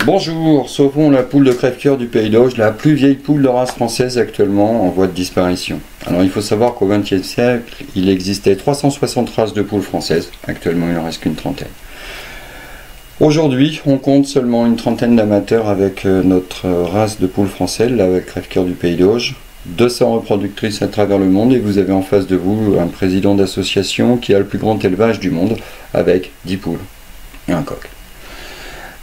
Bonjour, sauvons la poule de crève-cœur du Pays d'Auge, la plus vieille poule de race française actuellement en voie de disparition. Alors il faut savoir qu'au XXe siècle, il existait 360 races de poules françaises, actuellement il n'en reste qu'une trentaine. Aujourd'hui, on compte seulement une trentaine d'amateurs avec notre race de poule française, la crève-cœur du Pays d'Auge. 200 reproductrices à travers le monde et vous avez en face de vous un président d'association qui a le plus grand élevage du monde avec 10 poules et un coq.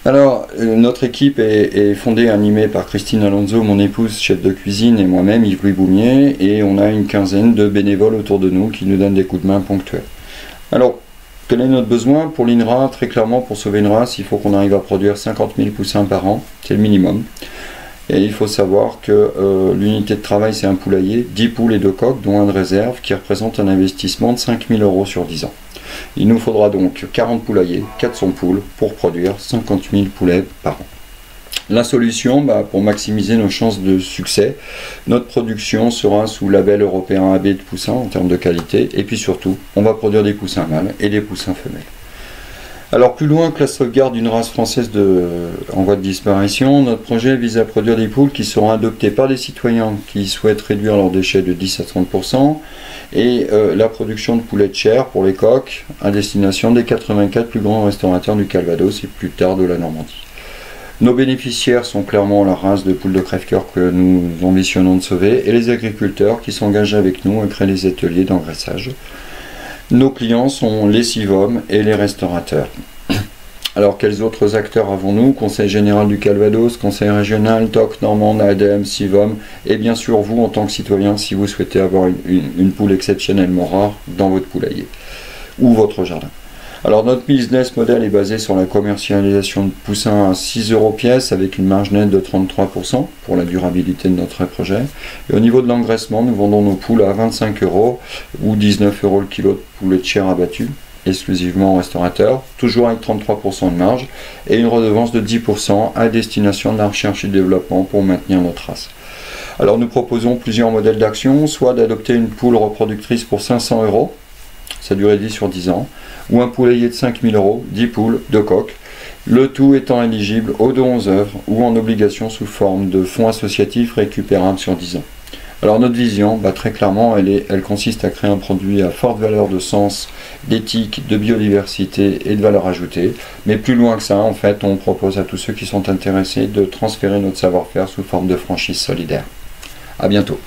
Alors, notre équipe est fondée et animée par Christine Alonso, mon épouse, chef de cuisine, et moi-même, Yves-Louis Boumier, et on a une quinzaine de bénévoles autour de nous qui nous donnent des coups de main ponctuels. Alors, quel est notre besoin pour l'INRA? Très clairement, pour sauver une race, il faut qu'on arrive à produire 50 000 poussins par an, c'est le minimum. Et il faut savoir que l'unité de travail, c'est un poulailler, 10 poules et 2 coqs, dont un de réserve, qui représente un investissement de 5 000 € sur 10 ans. Il nous faudra donc 40 poulaillers, 400 poules, pour produire 50 000 poulets par an. La solution, pour maximiser nos chances de succès, notre production sera sous label européen AB de poussins en termes de qualité, et puis surtout, on va produire des poussins mâles et des poussins femelles. Alors plus loin que la sauvegarde d'une race française en voie de disparition, notre projet vise à produire des poules qui seront adoptées par des citoyens qui souhaitent réduire leurs déchets de 10 à 30% et la production de poulets de chair pour les coqs à destination des 84 plus grands restaurateurs du Calvados et plus tard de la Normandie. Nos bénéficiaires sont clairement la race de poules de crève-cœur que nous ambitionnons de sauver et les agriculteurs qui s'engagent avec nous à créer les ateliers d'engraissage. Nos clients sont les civums et les restaurateurs. Alors quels autres acteurs avons-nous? Conseil général du Calvados, conseil régional, TOC Normande, ADEME, civum, et bien sûr vous en tant que citoyen si vous souhaitez avoir une poule exceptionnellement rare dans votre poulailler ou votre jardin. Alors notre business model est basé sur la commercialisation de poussins à 6 € pièce avec une marge nette de 33% pour la durabilité de notre projet. Et au niveau de l'engraissement, nous vendons nos poules à 25 € ou 19 € le kilo de poulet de chair abattu, exclusivement au restaurateur, toujours avec 33% de marge et une redevance de 10% à destination de la recherche et du développement pour maintenir notre race. Alors nous proposons plusieurs modèles d'action, soit d'adopter une poule reproductrice pour 500 €, ça durait 10 sur 10 ans, ou un poulailler de 5 000 €, 10 poules, 2 coqs, le tout étant éligible aux dons aux œuvres ou en obligation sous forme de fonds associatifs récupérables sur 10 ans. Alors notre vision, très clairement, elle consiste à créer un produit à forte valeur de sens, d'éthique, de biodiversité et de valeur ajoutée. Mais plus loin que ça, en fait, on propose à tous ceux qui sont intéressés de transférer notre savoir-faire sous forme de franchise solidaire. À bientôt.